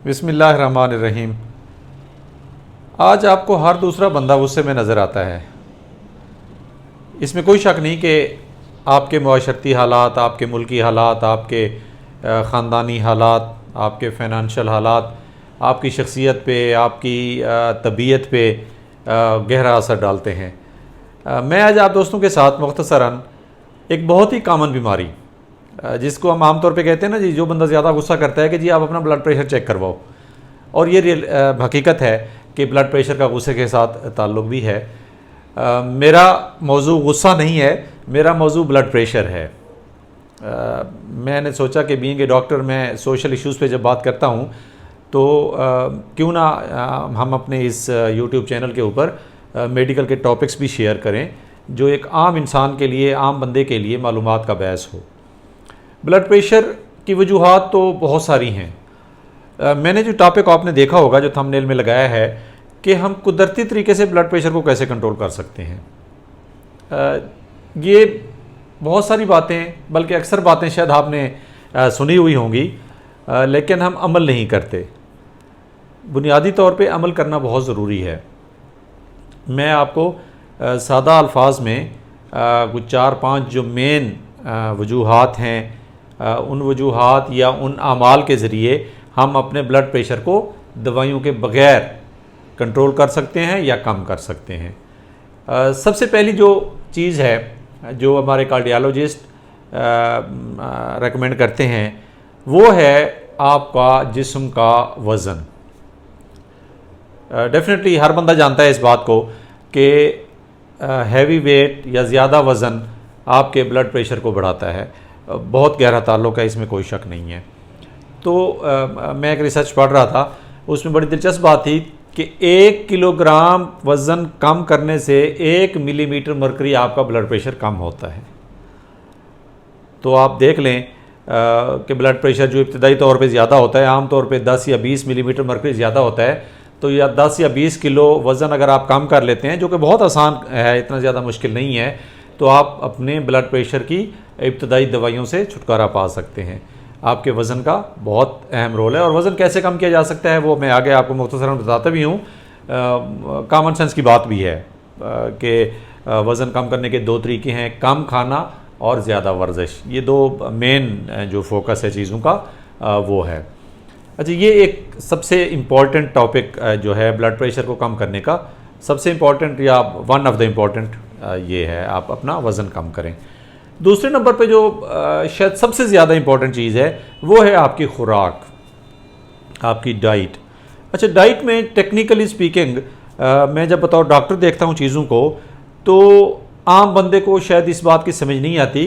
बिस्मिल्लाहिर्रहमानिर्रहीम। आज आपको हर दूसरा बंदा गुस्से में नज़र आता है। इसमें कोई शक नहीं कि आपके मुआशरती हालात, आपके मुल्की हालात, आपके ख़ानदानी हालात, आपके फ़ाइनेंशियल हालात आपकी शख्सियत पे, आपकी तबीयत पे गहरा असर डालते हैं। मैं आज आप दोस्तों के साथ मुख्तसरन एक बहुत ही कॉमन बीमारी जिसको हम आम तौर पे कहते हैं ना जी, जो बंदा ज़्यादा गुस्सा करता है कि जी आप अपना ब्लड प्रेशर चेक करवाओ, और ये रियल हकीकत है कि ब्लड प्रेशर का गुस्से के साथ ताल्लुक़ भी है। मेरा मौजू गुस्सा नहीं है, मेरा मौजू ब्लड प्रेशर है। मैंने सोचा कि बीइंग ए डॉक्टर मैं सोशल इश्यूज़ पे जब बात करता हूँ तो क्यों ना हम अपने इस यूट्यूब चैनल के ऊपर मेडिकल के टॉपिक्स भी शेयर करें जो एक आम इंसान के लिए, आम बंदे के लिए मालूमात का बहस हो। ब्लड प्रेशर की वजूहात तो बहुत सारी हैं। मैंने जो टॉपिक आपने देखा होगा, जो थंबनेल में लगाया है कि हम कुदरती तरीके से ब्लड प्रेशर को कैसे कंट्रोल कर सकते हैं। ये बहुत सारी बातें, बल्कि अक्सर बातें शायद आपने सुनी हुई होंगी, लेकिन हम अमल नहीं करते। बुनियादी तौर पे अमल करना बहुत ज़रूरी है। मैं आपको सादा अल्फाज में कुछ 4-5 जो मेन वजूहात हैं, उन वजूहात या उन आमाल के ज़रिए हम अपने ब्लड प्रेशर को दवाइयों के बग़ैर कंट्रोल कर सकते हैं या कम कर सकते हैं। सबसे पहली जो चीज़ है जो हमारे कार्डियोलॉजिस्ट रेकमेंड करते हैं वो है आपका जिस्म का वज़न। डेफिनेटली हर बंदा जानता है इस बात को कि हैवी वेट या ज़्यादा वज़न आपके ब्लड प्रेशर को बढ़ाता है। बहुत गहरा ताल्लुक़ है, इसमें कोई शक नहीं है। तो मैं एक रिसर्च पढ़ रहा था, उसमें बड़ी दिलचस्प बात थी कि 1 किलोग्राम वज़न कम करने से 1 मिलीमीटर मरकरी आपका ब्लड प्रेशर कम होता है। तो आप देख लें कि ब्लड प्रेशर जो इब्तदाई तौर पे ज़्यादा होता है, आम तौर पे 10 या 20 मिलीमीटर मरकरी ज़्यादा होता है, तो या 10 या 20 किलो वज़न अगर आप कम कर लेते हैं, जो कि बहुत आसान है, इतना ज़्यादा मुश्किल नहीं है, तो आप अपने ब्लड प्रेशर की इब्तदाई दवाइयों से छुटकारा पा सकते हैं। आपके वज़न का बहुत अहम रोल है, और वज़न कैसे कम किया जा सकता है वो मैं आगे आपको मुख्तसरन बताता भी हूँ। कॉमन सेंस की बात भी है कि वज़न कम करने के 2 तरीके हैं, कम खाना और ज़्यादा वर्जिश। ये 2 मेन जो फोकस है चीज़ों का वो है। अच्छा, ये एक सबसे इम्पॉर्टेंट टॉपिक जो है ब्लड प्रेशर को कम करने का, सबसे इम्पॉर्टेंट या वन ऑफ द इम्पॉर्टेंट ये है, आप अपना वज़न कम करें। दूसरे नंबर पे जो शायद सबसे ज़्यादा इम्पॉर्टेंट चीज़ है वो है आपकी खुराक, आपकी डाइट। अच्छा, डाइट में टेक्निकली स्पीकिंग मैं जब बताओ डॉक्टर देखता हूँ चीज़ों को, तो आम बंदे को शायद इस बात की समझ नहीं आती,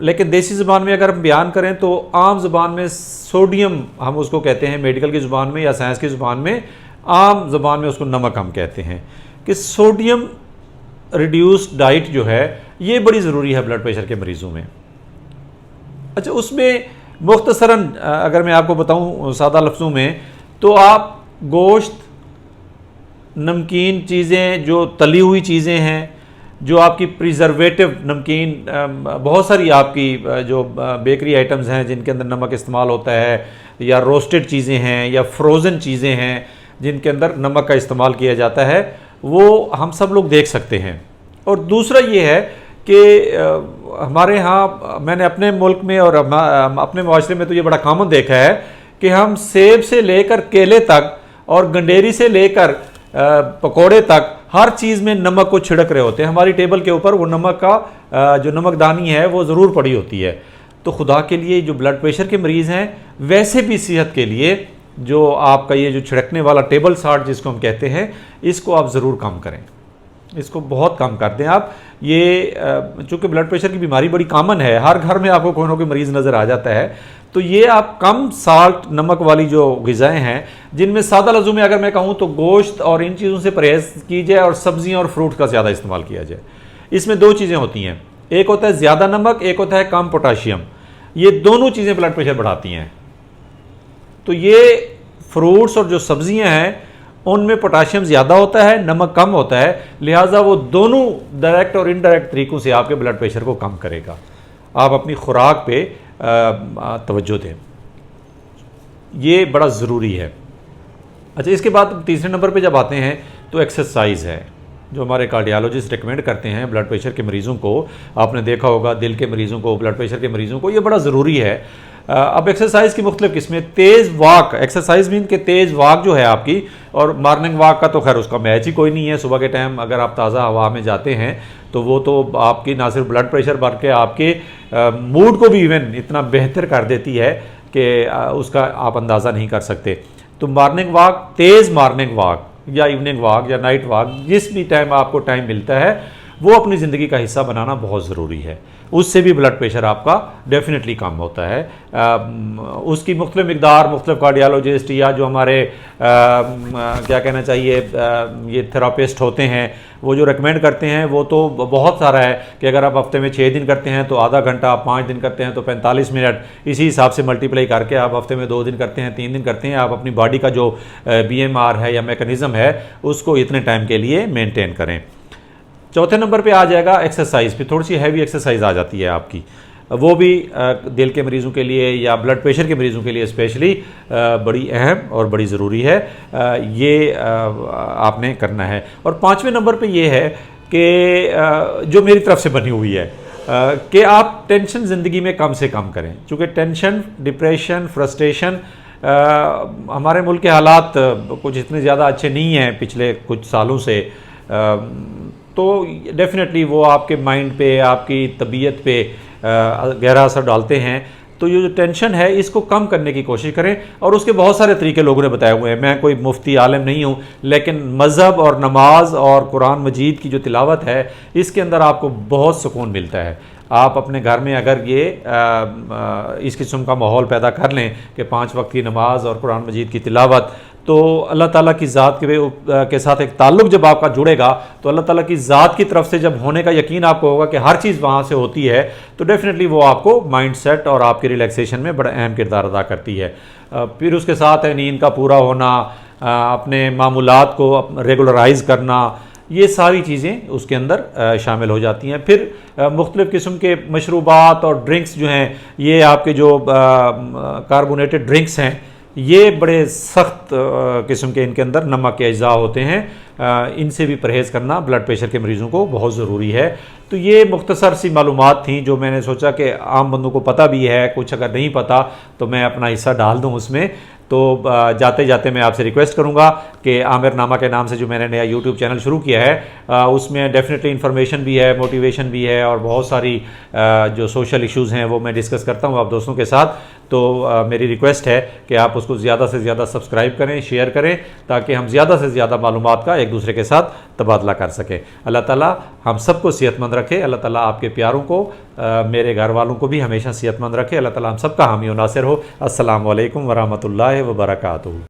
लेकिन देसी ज़बान में अगर हम बयान करें तो आम ज़बान में सोडियम हम उसको कहते हैं, मेडिकल की ज़बान में या साइंस की ज़बान में, आम ज़बान में उसको नमक हम कहते हैं, कि सोडियम रिड्यूस्ड डाइट जो है ये बड़ी ज़रूरी है ब्लड प्रेशर के मरीज़ों में। अच्छा, उसमें मुख्तसरन अगर मैं आपको बताऊं सादा लफ्ज़ों में, तो आप गोश्त, नमकीन चीज़ें, जो तली हुई चीज़ें हैं, जो आपकी प्रिजर्वेटिव नमकीन, बहुत सारी आपकी जो बेकरी आइटम्स हैं जिनके अंदर नमक इस्तेमाल होता है, या रोस्टेड चीज़ें हैं या फ्रोज़न चीज़ें हैं जिनके अंदर नमक का इस्तेमाल किया जाता है, वो हम सब लोग देख सकते हैं। और दूसरा ये है कि हमारे यहाँ, मैंने अपने मुल्क में और अपने माशरे में तो ये बड़ा कॉमन देखा है कि हम सेब से लेकर केले तक और गंडेरी से लेकर पकोड़े तक हर चीज़ में नमक को छिड़क रहे होते हैं। हमारी टेबल के ऊपर वो नमक का जो नमकदानी है वो ज़रूर पड़ी होती है। तो खुदा के लिए जो ब्लड प्रेशर के मरीज़ हैं, वैसे भी सेहत के लिए जो आपका ये जो छिड़कने वाला टेबल साल्ट जिसको हम कहते हैं, इसको आप ज़रूर कम करें, इसको बहुत कम कर दें आप। ये चूँकि ब्लड प्रेशर की बीमारी बड़ी कॉमन है, हर घर में आपको कोई ना कोई मरीज़ नज़र आ जाता है, तो ये आप कम साल्ट नमक वाली जो ग़िज़ाएँ हैं, जिनमें सादा लफ्ज़ों में अगर मैं कहूँ तो गोश्त और इन चीज़ों से परहेज़ की जाए और सब्ज़ियाँ और फ्रूट का ज़्यादा इस्तेमाल किया जाए। इसमें 2 चीज़ें होती हैं, एक होता है ज़्यादा नमक, एक होता है कम पोटाशियम। ये दोनों चीज़ें ब्लड प्रेशर बढ़ाती हैं। तो ये फ्रूट्स और जो सब्ज़ियाँ हैं उनमें पोटाशियम ज़्यादा होता है, नमक कम होता है, लिहाजा वो दोनों डायरेक्ट और इनडायरेक्ट तरीक़ों से आपके ब्लड प्रेशर को कम करेगा। आप अपनी खुराक पे तवज्जो दें। ये बड़ा ज़रूरी है। अच्छा, इसके बाद तीसरे नंबर पे जब आते हैं तो एक्सरसाइज है, जो हमारे कार्डियोलॉजिस्ट रिकमेंड करते हैं ब्लड प्रेशर के मरीज़ों को। आपने देखा होगा दिल के मरीज़ों को, ब्लड प्रेशर के मरीज़ों को, ये बड़ा ज़रूरी है। अब एक्सरसाइज की मुख्तलिफ किस्में, तेज़ वॉक, एक्सरसाइज मीन के तेज़ वॉक जो है आपकी, और मॉर्निंग वॉक का तो खैर उसका मैच ही कोई नहीं है। सुबह के टाइम अगर आप ताज़ा हवा में जाते हैं तो वो तो आपकी ना सिर्फ ब्लड प्रेशर बल्कि आपके मूड को भी इवन इतना बेहतर कर देती है कि उसका आप अंदाज़ा नहीं कर सकते। तो मॉर्निंग वॉक, तेज़ मॉर्निंग वॉक या इवनिंग वॉक या नाइट वॉक, जिस भी टाइम आपको टाइम मिलता है वो अपनी ज़िंदगी का हिस्सा बनाना बहुत ज़रूरी है। उससे भी ब्लड प्रेशर आपका डेफिनेटली कम होता है। उसकी मुख्तलिफ मिकदार मुख्तलिफ कार्डियोलॉजिस्ट या जो हमारे क्या कहना चाहिए ये थेरापिस्ट होते हैं, वो जो रिकमेंड करते हैं वो तो बहुत सारा है कि अगर आप हफ्ते में 6 दिन करते हैं तो आधा घंटा, 5 दिन करते हैं तो 45 मिनट, इसी हिसाब से मल्टीप्लाई करके आप हफ्ते में 2 दिन करते हैं, 3 दिन करते हैं, आप अपनी बॉडी का जो BMR है या मैकेनिज़्म है उसको इतने टाइम के लिए मेनटेन करें। चौथे नंबर पे आ जाएगा एक्सरसाइज पे, थोड़ी सी हैवी एक्सरसाइज आ जाती है आपकी, वो भी दिल के मरीज़ों के लिए या ब्लड प्रेशर के मरीज़ों के लिए स्पेशली बड़ी अहम और बड़ी ज़रूरी है। ये आपने करना है। और पाँचवें नंबर पे ये है कि जो मेरी तरफ से बनी हुई है कि आप टेंशन ज़िंदगी में कम से कम करें, चूँकि टेंशन, डिप्रेशन, फ्रस्ट्रेशन, हमारे मुल्क के हालात कुछ इतने ज़्यादा अच्छे नहीं हैं पिछले कुछ सालों से, तो डेफिनेटली वो आपके माइंड पे, आपकी तबीयत पे गहरा असर डालते हैं। तो ये जो टेंशन है इसको कम करने की कोशिश करें, और उसके बहुत सारे तरीके लोगों ने बताए हुए हैं। मैं कोई मुफ्ती आलिम नहीं हूँ, लेकिन मज़हब और नमाज और कुरान मजीद की जो तिलावत है इसके अंदर आपको बहुत सुकून मिलता है। आप अपने घर में अगर ये इस किस्म का माहौल पैदा कर लें कि 5 वक्त की नमाज और कुरान मजीद की तिलावत, तो अल्लाह ताला की ज़ात के साथ एक ताल्लुक़ जब आपका जुड़ेगा तो अल्लाह ताला की ज़ात की तरफ से जब होने का यकीन आपको होगा कि हर चीज़ वहाँ से होती है, तो डेफिनेटली वो आपको माइंड सेट और आपके रिलैक्सेशन में बड़ा अहम किरदार अदा करती है। फिर उसके साथ है नींद का पूरा होना, अपने मामूलात को रेगुलराइज करना, ये सारी चीज़ें उसके अंदर शामिल हो जाती हैं। फिर मुख्तलिफ़ किस्म के मशरूबात और ड्रिंक्स जो हैं, ये आपके जो कार्बोनेटेड ड्रिंक्स हैं, ये बड़े सख्त किस्म के इनके अंदर नमक के अज्जा होते हैं, इनसे भी परहेज़ करना ब्लड प्रेशर के मरीज़ों को बहुत ज़रूरी है। तो ये मुख्तसर सी मालूमात थी जो मैंने सोचा कि आम बंदों को पता भी है, कुछ अगर नहीं पता तो मैं अपना हिस्सा डाल दूं उसमें। तो जाते जाते मैं आपसे रिक्वेस्ट करूंगा कि आमिर नामा के नाम से जो मैंने नया यूट्यूब चैनल शुरू किया है उसमें डेफिनेटली इन्फॉर्मेशन भी है, मोटिवेशन भी है, और बहुत सारी जो सोशल इश्यूज़ हैं वो मैं डिस्कस करता हूँ आप दोस्तों के साथ। तो मेरी रिक्वेस्ट है कि आप उसको ज़्यादा से ज़्यादा सब्सक्राइब करें, शेयर करें, ताकि हम ज़्यादा से ज़्यादा मालूमात का एक दूसरे के साथ तबादला कर सकें। अल्लाह ताला हम सबको सेहतमंद रखे। अल्लाह ताला आपके प्यारों को, मेरे घर वालों को भी हमेशा सेहतमंद रखे। अल्लाह ताला हम सबका हामी और नासिर हो। अस्सलामु अलैकुम वरहमतुल्लाहि वबरकातुहू।